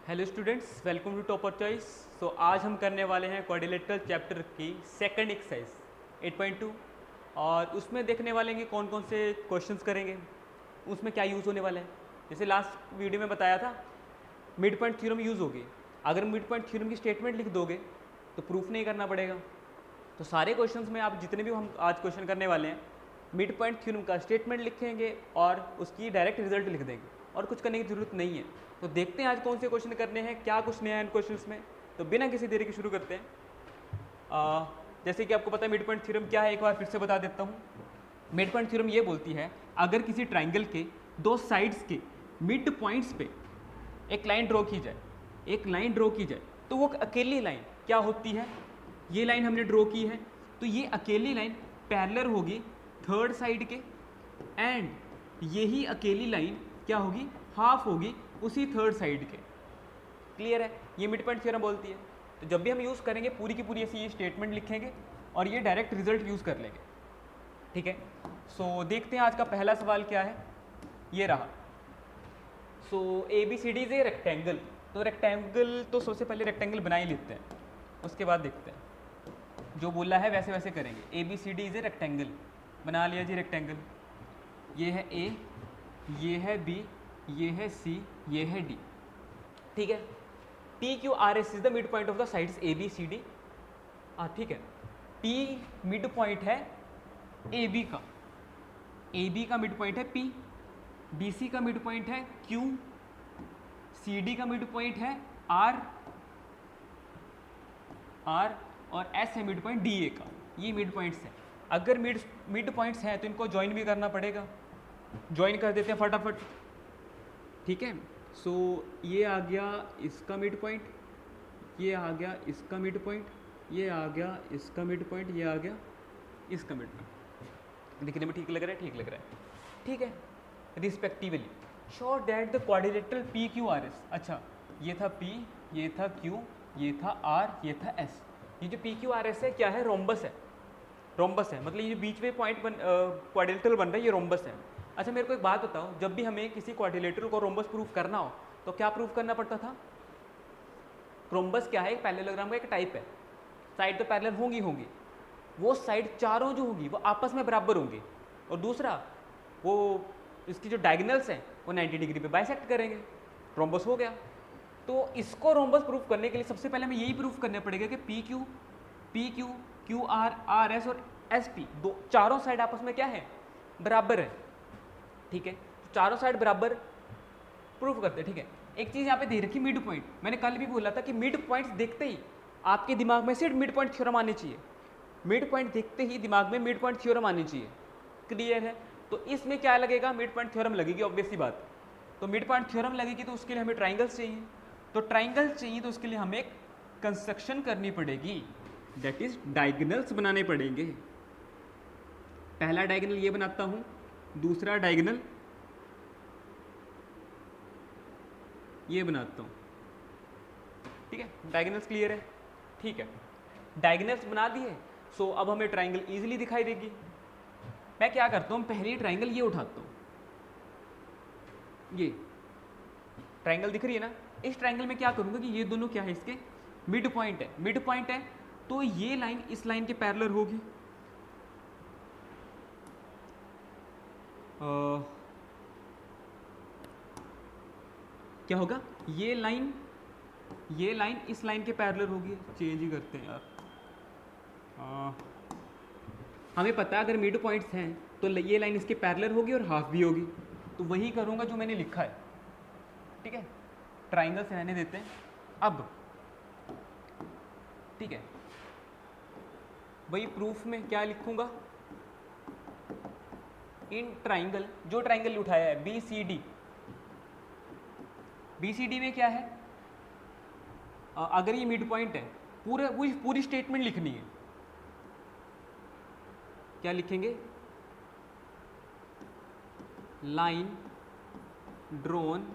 Hello students, welcome to Topper Choice. So आज हम करने वाले हैं क्वाड्रिलेटरल चैप्टर की सेकंड एक्सरसाइज 8.2 और उसमें देखने वाले हैं कि कौन कौन से क्वेश्चंस करेंगे, उसमें क्या यूज़ होने वाला है। जैसे लास्ट वीडियो में बताया था, मिड पॉइंट थ्योरम यूज़ होगी। अगर मिड पॉइंट थ्योरम की स्टेटमेंट लिख दोगे तो प्रूफ नहीं करना पड़ेगा। तो सारे क्वेश्चंस में आप जितने भी हम आज क्वेश्चन करने वाले हैं, मिड पॉइंट थ्योरम का स्टेटमेंट लिखेंगे और उसकी डायरेक्ट रिजल्ट लिख देंगे और कुछ करने की ज़रूरत नहीं है। तो देखते हैं आज कौन से क्वेश्चन करने हैं, क्या कुछ नया है इन क्वेश्चंस में। तो बिना किसी देरी के शुरू करते हैं। जैसे कि आपको पता है मिड पॉइंट थ्योरम क्या है, एक बार फिर से बता देता हूँ। मिड पॉइंट थ्योरम ये बोलती है, अगर किसी ट्राइंगल के दो साइड्स के मिड पॉइंट्स पे एक लाइन ड्रॉ की जाए, तो वो अकेली लाइन क्या होती है। ये लाइन हमने ड्रॉ की है, तो ये अकेली लाइन पैरेलल होगी थर्ड साइड के, एंड यही अकेली लाइन क्या होगी, हाफ होगी उसी थर्ड साइड के। क्लियर है, ये मिड पॉइंट थ्योरम बोलती है। तो जब भी हम यूज़ करेंगे पूरी की पूरी ऐसी ये स्टेटमेंट लिखेंगे और ये डायरेक्ट रिजल्ट यूज़ कर लेंगे। ठीक है, सो देखते हैं आज का पहला सवाल क्या है। ये रहा। So A B C D is a rectangle. तो रेक्टेंगल तो सबसे पहले रेक्टेंगल बना ही लेते हैं, उसके बाद देखते हैं। जो बोला है वैसे वैसे करेंगे। A B C D is a rectangle, बना लिया जी रेक्टेंगल। ये है ए, ये है बी, ये है सी, ये है डी। ठीक है, P Q R S is the mid point of the sides A B C D. ठीक है, पी मिड पॉइंट है ए बी का, ए बी का मिड पॉइंट है पी, बी सी का मिड पॉइंट है क्यू, सी डी का mid point है आर, आर और एस है मिड पॉइंट डी ए का। ये मिड पॉइंट्स हैं। अगर मिड पॉइंट्स हैं तो इनको ज्वाइन भी करना पड़ेगा। ज्वाइन कर देते हैं फटाफट। ठीक है, सो ये आ गया इसका मिड पॉइंट, ये आ गया इसका मिड पॉइंट, ये आ गया इसका मिड पॉइंट, ये आ गया इसका मिड पॉइंट। दिखने में ठीक लग रहा है, ठीक लग रहा है। ठीक है, respectively show that the quadrilateral P Q R S. अच्छा, ये था पी, ये था क्यू, ये था आर, ये था एस। ये जो पी क्यू आर एस है क्या है, रोम्बस है। रोम्बस है मतलब ये बीच में पॉइंट क्वाड्रिलेटरल बन रहा है, ये रोम्बस है। अच्छा मेरे को एक बात बताओ, जब भी हमें किसी क्वाड्रिलेटरल को रोम्बस प्रूफ करना हो तो क्या प्रूफ करना पड़ता था। रोम्बस क्या है, एक पैरेललोग्राम का एक टाइप है। साइड तो पैरेलल होंगी होंगी, वो साइड चारों जो होंगी वो आपस में बराबर होंगी, और दूसरा वो इसकी जो डायगोनल्स हैं वो 90 डिग्री पे बाइसेक्ट करेंगे। रोम्बस हो गया। तो इसको रोम्बस प्रूफ करने के लिए सबसे पहले हमें यही प्रूफ करना पड़ेगा कि P Q, Q R, R S और एस टी दो चारों साइड आपस में क्या है, बराबर है। ठीक है, तो चारों साइड बराबर प्रूफ करते हैं। ठीक है, एक चीज़ यहाँ पे दे रखी मिड पॉइंट। मैंने कल भी बोला था कि मिड पॉइंट्स देखते ही आपके दिमाग में सिर्फ मिड पॉइंट थ्योरम आनी चाहिए। मिड पॉइंट देखते ही दिमाग में मिड पॉइंट थ्योरम आनी चाहिए। क्लियर है, तो इसमें क्या लगेगा, मिड पॉइंट थ्योरम लगेगी, ऑब्वियस सी बात। तो मिड पॉइंट थ्योरम लगेगी तो उसके लिए हमें ट्राइंगल्स चाहिए। तो ट्राइंगल्स चाहिए तो उसके लिए हमें एक कंस्ट्रक्शन करनी पड़ेगी, दैट इज डायगोनल्स बनाने पड़ेंगे। पहला डायगोनल ये बनाता हूं, दूसरा डायगोनल ये बनाता हूं। ठीक है, डायगोनल्स क्लियर है। ठीक है, डायगोनल्स बना दिए, सो अब हमें ट्राइंगल इजीली दिखाई देगी। मैं क्या करता हूँ, पहले ट्राइंगल ये उठाता हूँ, ये ट्राइंगल दिख रही है ना। इस ट्राइंगल में क्या करूँगा कि ये दोनों क्या है, इसके मिड पॉइंट है। मिड पॉइंट है तो ये लाइन इस लाइन के पैरेलल होगी। क्या होगा, ये लाइन इस लाइन के पैरेलल होगी। चेंज ही करते हैं यार। हमें पता है अगर मिड पॉइंट्स हैं तो ये लाइन इसके पैरेलल होगी और हाफ भी होगी। तो वही करूँगा जो मैंने लिखा है। ठीक है, ट्राइंगल से रहने देते हैं अब। ठीक है, वही प्रूफ में क्या लिखूंगा, इन ट्राइंगल, जो ट्राइंगल उठाया है B C D, B C D में क्या है, अगर ये मिड पॉइंट है, पूरी स्टेटमेंट लिखनी है। क्या लिखेंगे, line drawn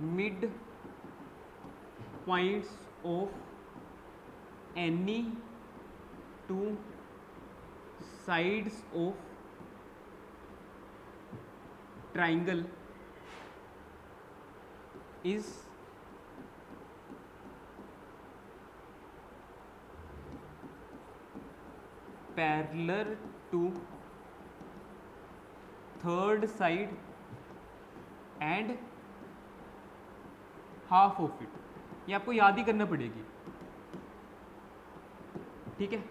mid points of any two sides of triangle is parallel to third side and half of it. ये आपको याद ही करना पड़ेगी, ठीक है।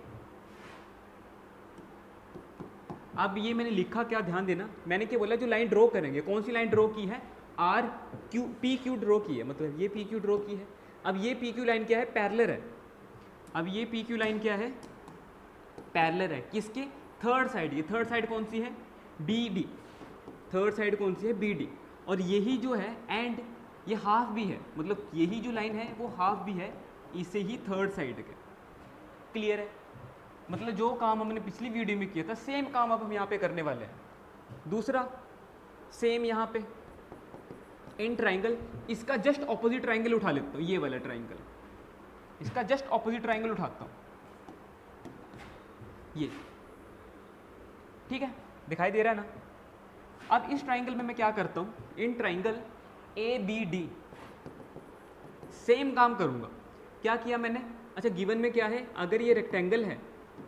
अब ये मैंने लिखा क्या, ध्यान देना, मैंने क्या बोला, जो लाइन ड्रॉ करेंगे, कौन सी लाइन ड्रॉ की है, R Q P Q draw की है, मतलब ये पी क्यू ड्रॉ की है। अब ये पी क्यू लाइन क्या है, पैरेलल है। अब ये पी क्यू लाइन क्या है, पैरेलल है किसके, थर्ड साइड। ये थर्ड साइड कौन सी है, बी डी। थर्ड साइड कौन सी है, बी डी। और यही जो है एंड ये हाफ भी है, मतलब यही जो लाइन है वो हाफ भी है इसे ही थर्ड साइड के। क्लियर है, मतलब जो काम हमने पिछली वीडियो में किया था सेम काम अब हम यहाँ पे करने वाले हैं। दूसरा सेम यहाँ पे इन ट्राइंगल, इसका जस्ट ऑपोजिट ट्राइंगल उठा लेता हूँ, ये वाला ट्राइंगल, इसका जस्ट ऑपोजिट ट्राइंगल उठाता हूँ, ये, ठीक है, दिखाई दे रहा है ना। अब इस ट्राइंगल में मैं क्या करता हूँ, in triangle A B D same काम करूँगा। क्या किया मैंने, अच्छा गिवन में क्या है, अगर ये रेक्टेंगल है,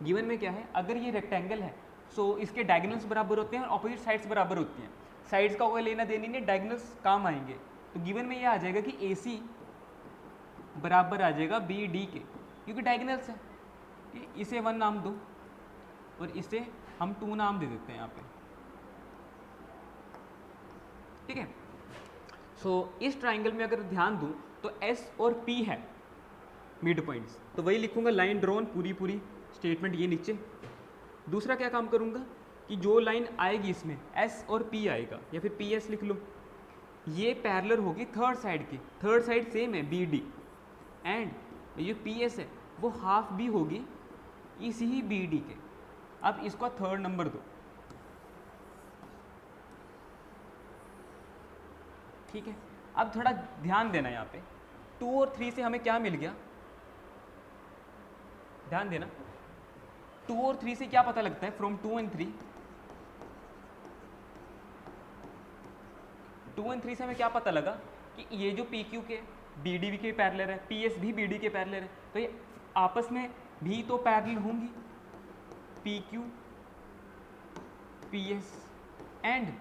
गिवन में क्या है, अगर ये रेक्टेंगल है सो इसके डायगोनल्स बराबर होते हैं और ऑपोजिट साइड्स बराबर होती हैं। साइड्स का कोई लेना देनी नहीं, डायगोनल्स काम आएंगे। तो गिवन में ये आ जाएगा कि ए सी बराबर आ जाएगा बी डी के, क्योंकि डायगोनल्स है। इसे 1 नाम दो और इसे हम 2 नाम दे देते हैं यहाँ पे, ठीक है। सो इस ट्राइंगल में अगर ध्यान दूँ तो एस और पी है मिड पॉइंट्स, तो वही लिखूंगा, लाइन ड्रॉन, पूरी स्टेटमेंट ये नीचे। दूसरा क्या काम करूंगा कि जो लाइन आएगी इसमें एस और पी आएगा, या फिर पी एस लिख लो, ये पैरेलल होगी थर्ड साइड की, थर्ड साइड सेम है बी डी, एंड ये पी एस है वो हाफ भी होगी इसी ही बी डी के। अब इसको थर्ड नंबर दो, ठीक है। अब थोड़ा ध्यान देना, यहाँ पे 2 और 3 से हमें क्या मिल गया, ध्यान देना, 2 और 3 से क्या पता लगता है, फ्रॉम 2 and 3, 2 and 3 से हमें क्या पता लगा कि ये जो पी क्यू के बी डी के पैरेलल है, पी एस भी बी डी के पैरेलल है, तो ये आपस में भी तो पैरेलल होंगी, P Q P S, and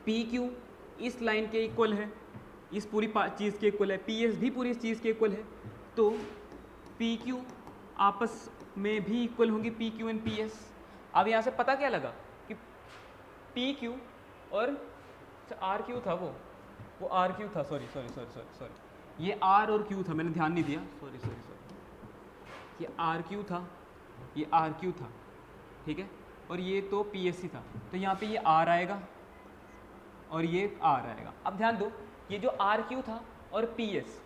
P Q इस लाइन के इक्वल है, इस पूरी चीज़ के इक्वल है, पी एस भी पूरी इस चीज़ के इक्वल है, तो पी क्यू आपस में भी इक्वल होंगी, P Q and P S. अब यहाँ से पता क्या लगा कि पी क्यू और आर क्यू था, वो आर क्यू था, सॉरी, ये आर और क्यू था, मैंने ध्यान नहीं दिया, सॉरी, ये आर क्यू था, ये आर क्यू था, ठीक है, और ये तो पी एस सी था, तो यहाँ पे ये आर आएगा और ये आर आएगा। अब ध्यान दो, ये जो आर क्यू था और पी एस,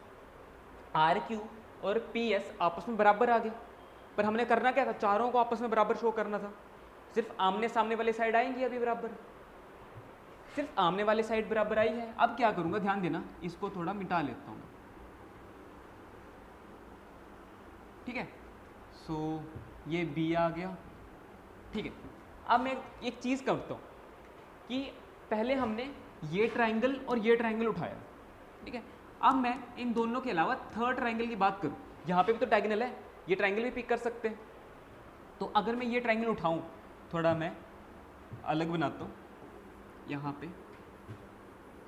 आर क्यू और पी एस आपस में बराबर आ गया, पर हमने करना क्या था, चारों को आपस में बराबर शो करना था। सिर्फ आमने सामने वाली साइड आएंगी अभी बराबर, सिर्फ आमने वाली साइड बराबर आई है। अब क्या करूंगा, ध्यान देना, इसको थोड़ा मिटा लेता हूँ, ठीक है। सो ये बी आ गया, ठीक है। अब मैं एक चीज़ करता हूँ कि पहले हमने ये ट्राइंगल और ये ट्राइंगल उठाया, ठीक है। अब मैं इन दोनों के अलावा थर्ड ट्राइंगल की बात करूँ, यहाँ पे भी तो डायगोनल है, ये ट्राइंगल भी पिक कर सकते हैं। तो अगर मैं ये ट्राइंगल उठाऊँ, थोड़ा मैं अलग बनाता हूँ, यहाँ पे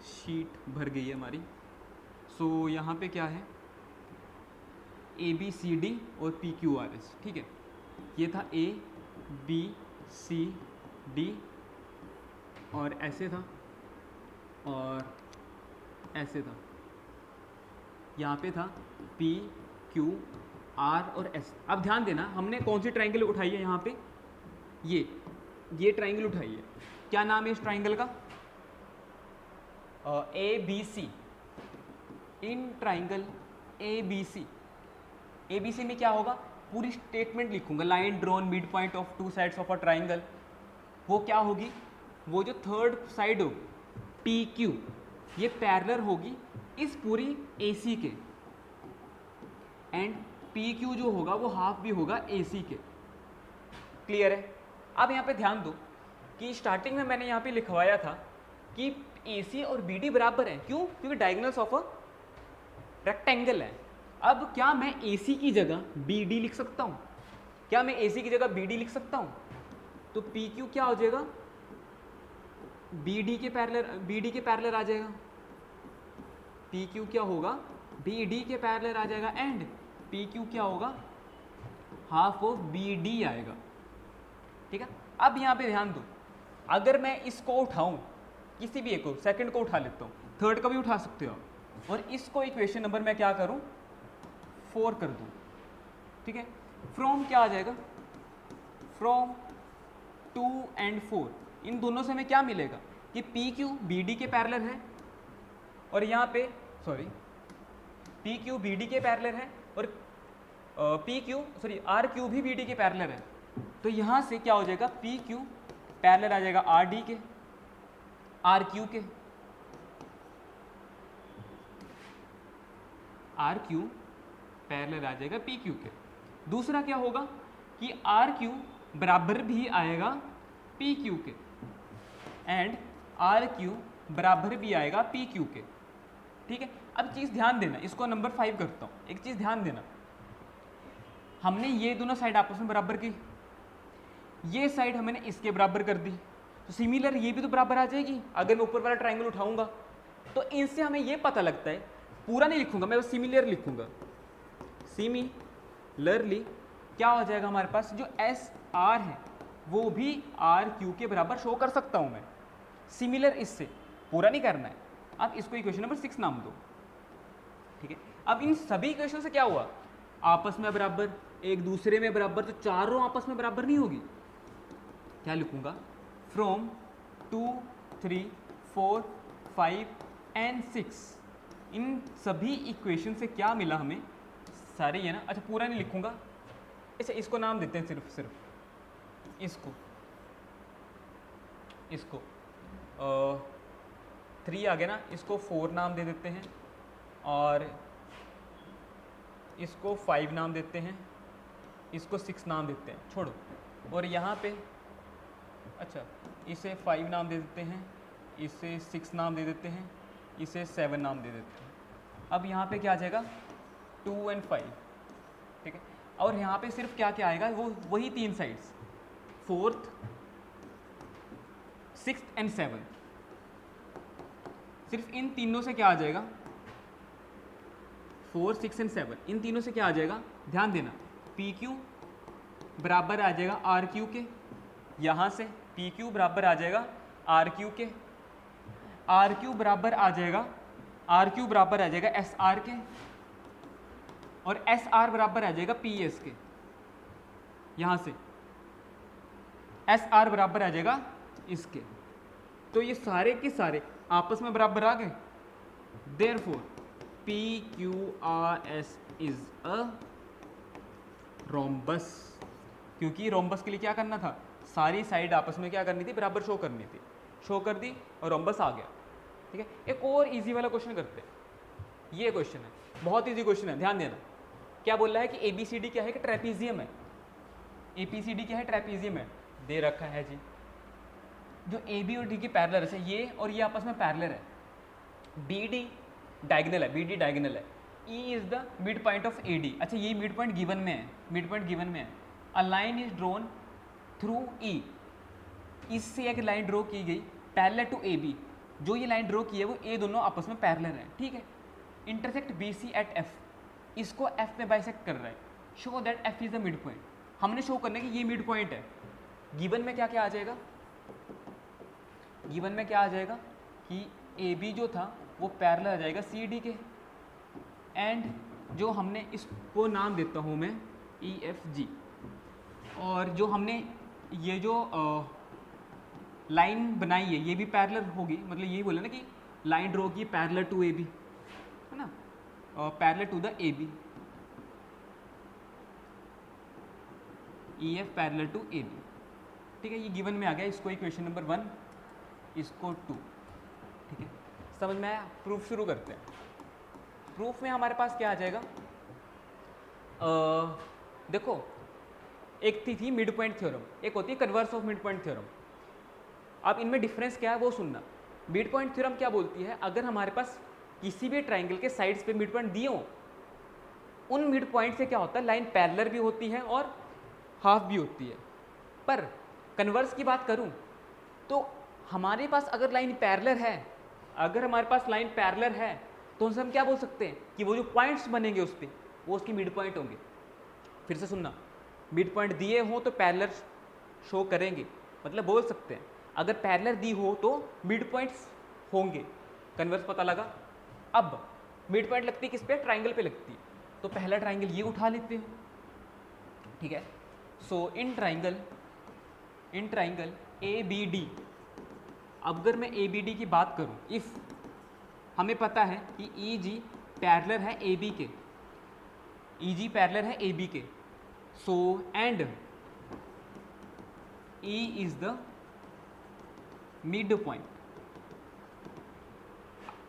शीट भर गई है हमारी। सो यहाँ पे क्या है, ए बी सी डी और पी क्यू आर एस, ठीक है। ये था ए बी सी डी और ऐसे था और ऐसे था, यहाँ पे था पी क्यू आर और एस। अब ध्यान देना, हमने कौन सी ट्राइंगल उठाई है, यहाँ पे ये ट्राइंगल उठाई है। क्या नाम है इस ट्राइंगल का, A B C. In triangle A B C, A B C में क्या होगा, पूरी स्टेटमेंट लिखूंगा, line drawn mid point of 2 sides of a triangle. वो क्या होगी, वो जो थर्ड साइड होगी पी क्यू, ये पैरेलल होगी इस पूरी ए सी के, एंड पी क्यू जो होगा वो हाफ भी होगा ए सी के। क्लियर है। अब यहाँ पे ध्यान दो कि स्टार्टिंग में मैंने यहाँ पे लिखवाया था कि AC और BD बराबर हैं, क्यों? क्योंकि डायगोनल्स ऑफ अ रेक्टेंगल है। अब क्या मैं AC की जगह BD लिख सकता हूँ? क्या मैं AC की जगह BD लिख सकता हूँ? तो PQ क्या हो जाएगा? BD के पैरेलल आ जाएगा। PQ क्या होगा? BD के पैरेलल आ जाएगा एंड PQ क्या होगा? हाफ ऑफ BD आएगा। ठीक है, अब यहाँ पे ध्यान दो, अगर मैं इसको उठाऊं, किसी भी एक को, सेकंड को उठा लेता हूँ, थर्ड का भी उठा सकते हो आप, और इसको इक्वेशन नंबर मैं क्या करूँ? 4 कर दूँ। ठीक है, फ्रॉम क्या आ जाएगा? फ्रॉम 2 and 4, इन दोनों से हमें क्या मिलेगा कि PQ BD के पैरेलल है, और यहाँ पे PQ BD के पैरेलल है, और RQ भी BD के पैरेलल है। तो यहाँ से क्या हो जाएगा? PQ पैरेलल आ जाएगा RD के, RQ के, RQ पैरेलल आ जाएगा PQ के। दूसरा क्या होगा कि RQ बराबर भी आएगा PQ के एंड RQ बराबर भी आएगा PQ के। ठीक है, अब चीज़ ध्यान देना, इसको नंबर 5 करता हूँ। एक चीज़ ध्यान देना, हमने ये दोनों साइड आपस में बराबर की, ये साइड हमने इसके बराबर कर दी, तो सिमिलर ये भी तो बराबर आ जाएगी। अगर मैं ऊपर वाला ट्राइंगल उठाऊंगा तो इनसे हमें ये पता लगता है, पूरा नहीं लिखूंगा मैं, बस सिमिलर लिखूंगा। सिमिलरली क्या हो जाएगा हमारे पास? जो SR है वो भी RQ के बराबर शो कर सकता हूं मैं। सिमिलर इससे पूरा नहीं करना है। अब इसको इक्वेशन नंबर 6 नाम दो। ठीक है, अब इन सभी इक्वेशन से क्या हुआ? आपस में बराबर, एक दूसरे में बराबर, तो चारों आपस में बराबर नहीं होगी। क्या लिखूंगा? फ्रॉम 2, 3, 4, 5 and 6, इन सभी इक्वेशन से क्या मिला हमें? सारे ये ना, अच्छा पूरा नहीं लिखूंगा, अच्छा इसको नाम देते हैं, सिर्फ इसको 3 आ गया ना, इसको 4 नाम दे देते हैं, और इसको 5 नाम देते हैं, इसको 6 नाम देते हैं, छोड़ो। और यहाँ पे अच्छा इसे 5 नाम दे देते हैं, इसे 6 नाम दे देते हैं, इसे 7 नाम दे देते हैं। अब यहाँ पे क्या आ जाएगा? 2 and 5। ठीक है, और यहाँ पे सिर्फ क्या क्या आएगा? वो वही 3 sides, 4th, 6th and 7th। सिर्फ इन तीनों से क्या आ जाएगा? 4, 6 and 7, इन तीनों से क्या आ जाएगा? ध्यान देना, PQ बराबर आ जाएगा RQ के, यहाँ से PQ बराबर आ जाएगा RQ के, RQ बराबर आ जाएगा SR के, और SR बराबर आ जाएगा PS के। यहाँ से SR बराबर आ जाएगा इसके। तो ये सारे के सारे आपस में बराबर आ गए। Therefore PQRS is a rhombus. क्योंकि रोम्बस के लिए क्या करना था? सारी साइड आपस में क्या करनी थी? बराबर शो करनी थी। शो कर दी और रोम्बस आ गया। ठीक है, एक और इजी वाला क्वेश्चन करते हैं। ये क्वेश्चन है, बहुत इजी क्वेश्चन है, ध्यान देना। क्या बोल रहा है कि ABCD क्या है? कि ट्रेपीजियम है। ABCD क्या है? ट्रेपीजियम है। दे रखा है जी, जो AB और D की पैरेलल है, ये और ये आपस में पैरेलल है। BD डायगोनल है, E is the mid point of AD। अच्छा, ये मिड पॉइंट गिवन में है। A line is drawn through E, इससे एक लाइन ड्रॉ की गई पैरेलल टू AB। जो ये लाइन ड्रॉ की है वो A दोनों आपस में पैरेलल है। ठीक है, इंटरसेक्ट BC एट F, इसको F में बाइसेक्ट कर रहा है। Show that F is the mid point. हमने शो करना है कि ये मिड पॉइंट है। गिवन में क्या क्या आ जाएगा? गिवन में क्या आ जाएगा कि AB जो था वो पैरेलल आ जाएगा CD के, एंड जो हमने इसको नाम देता हूँ मैं EFG, और जो हमने ये जो लाइन बनाई है ये भी पैरेलल होगी। मतलब यही बोला ना कि लाइन ड्रॉ की पैरेलल टू AB, है ना, parallel to the AB, EF parallel to AB। ठीक है, ये गिवन में आ गया। इसको इक्वेशन नंबर 1, इसको 2। ठीक है, समझ में आया? प्रूफ शुरू करते हैं। प्रूफ में हमारे पास क्या आ जाएगा? देखो, एक थी मिड पॉइंट थ्योरम, एक होती है converse of mid point theorem. अब इनमें डिफरेंस क्या है वो सुनना। मिड पॉइंट थ्योरम क्या बोलती है, अगर हमारे पास किसी भी ट्राइंगल के साइड्स पे मिड पॉइंट दिए हों, उन मिड पॉइंट से क्या होता है, लाइन पैरेलल भी होती है और हाफ भी होती है। पर कन्वर्स की बात करूं तो हमारे पास अगर लाइन पैरेलल है, अगर हमारे पास लाइन पैरेलल है तो उनसे हम क्या बोल सकते हैं कि वो जो पॉइंट्स बनेंगे उस पर वो उसकी मिड पॉइंट होंगे। फिर से सुनना, मिड पॉइंट दिए हों तो पैरेलल शो करेंगे, मतलब बोल सकते हैं अगर पैरेलल दी हो तो मिड पॉइंट्स होंगे। कन्वर्स पता लगा। अब मिड पॉइंट लगती है किस पे, ट्राइंगल पे लगती है, तो पहला ट्राइंगल ये उठा लेते हो, ठीक है। So in triangle A B D, अगर मैं ए बी डी की बात करूं, इफ हमें पता है कि ई जी पैरेलल है ए बी के, ई जी पैरेलल है ए बी के, so and E is the mid point.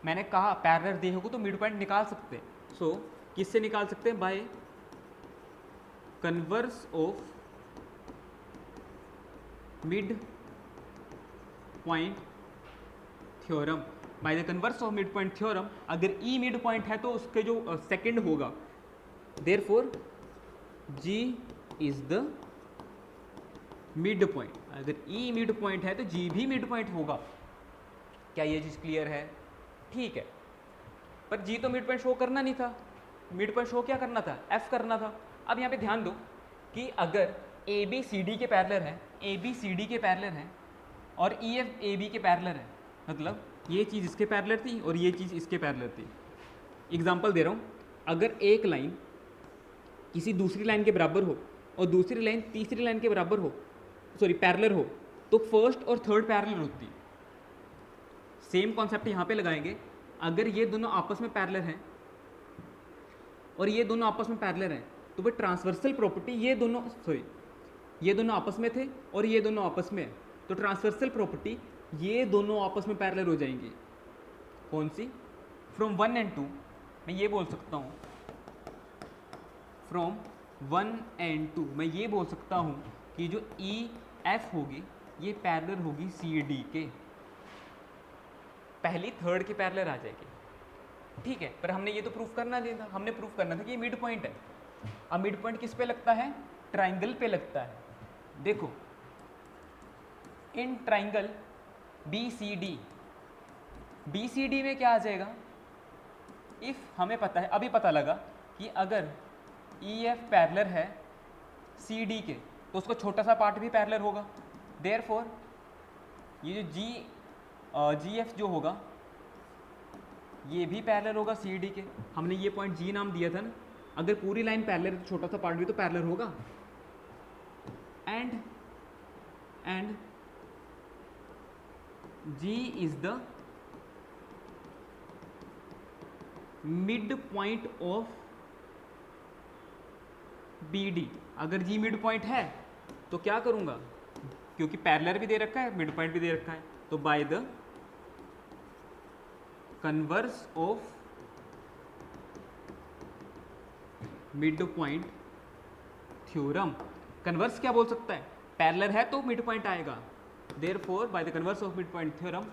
मैंने कहा पैरेलल दिए होगा तो मिड पॉइंट निकाल सकते हैं। सो किससे निकाल सकते हैं, by converse of mid point theorem. Bye the converse of mid point theorem, अगर ई मिड पॉइंट है तो उसके जो सेकंड होगा, therefore G is the mid point. अगर ई मिड पॉइंट है तो जी भी मिड पॉइंट होगा। क्या ये चीज़ क्लियर है? ठीक है, पर जी तो मिड पॉइंट शो करना नहीं था, मिड पॉइंट शो क्या करना था, एफ करना था। अब यहाँ पे ध्यान दो कि अगर ए बी सी डी के पैरेलल है, ए बी सी डी के पैरेलल है और ई एफ ए बी के पैरेलल है, मतलब ये चीज़ इसके पैरेलल थी और ये चीज़ इसके पैरेलल थी। एग्जांपल दे रहा हूँ, अगर एक लाइन किसी दूसरी लाइन के बराबर हो और दूसरी लाइन तीसरी लाइन के बराबर हो, सॉरी पैरेलल हो, तो फर्स्ट और थर्ड पैरेलल होती है। सेम कॉन्सेप्ट यहाँ पे लगाएंगे, अगर ये दोनों आपस में पैरेलल हैं और ये दोनों आपस में पैरेलल हैं तो वो ट्रांसवर्सल प्रॉपर्टी, ये दोनों आपस में थे और ये दोनों आपस में है, तो ट्रांसवर्सल प्रॉपर्टी ये दोनों आपस में पैरेलल हो जाएंगी। कौन सी? फ्रॉम 1 and 2, मैं ये बोल सकता हूँ फ्रॉम 1 and 2, मैं ये बोल सकता हूँ कि जो ई एफ होगी ये पैरेलल होगी सी डी के, पहली थर्ड के पैरेलल आ जाएगी, ठीक है। पर हमने ये तो प्रूफ करना नहीं था, हमने प्रूफ करना था कि ये मिड पॉइंट है। अब मिड पॉइंट किस पे लगता है? ट्राइंगल पे लगता है। देखो in triangle B C D में क्या आ जाएगा, इफ हमें पता है, अभी पता लगा कि अगर ई एफ पैरेलल है सी डी के तो उसका छोटा सा पार्ट भी पैरेलल होगा, देयरफॉर ये जो जी एफ जो होगा ये भी पैरेलल होगा सी डी के। हमने ये पॉइंट जी नाम दिया था ना, अगर पूरी लाइन पैरेलल है तो छोटा सा पार्ट भी तो पैरेलल होगा। And G is the mid point of B D. अगर जी मिड पॉइंट है तो क्या करूंगा, क्योंकि पैरेलल भी दे रखा है मिड पॉइंट भी दे रखा है, तो by the converse of mid point theorem. Converse क्या बोल सकता है, पैरेलल है तो मिड पॉइंट आएगा, therefore by the converse of mid point theorem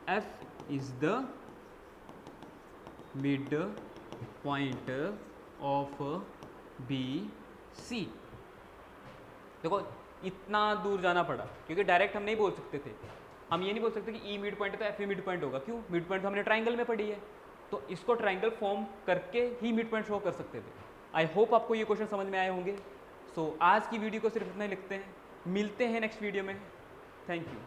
F is the mid point of B C. देखो इतना दूर जाना पड़ा क्योंकि डायरेक्ट हम नहीं बोल सकते थे, हम ये नहीं बोल सकते कि ई मिड पॉइंट है तो एफ भी मिड पॉइंट होगा। क्यों? मिड पॉइंट तो हमने ट्राइंगल में पढ़ी है, तो इसको ट्राइंगल फॉर्म करके ही मिड पॉइंट शो कर सकते थे। आई होप आपको ये क्वेश्चन समझ में आए होंगे। सो आज की वीडियो को सिर्फ इतना ही लिखते हैं, मिलते हैं नेक्स्ट वीडियो में। Thank you.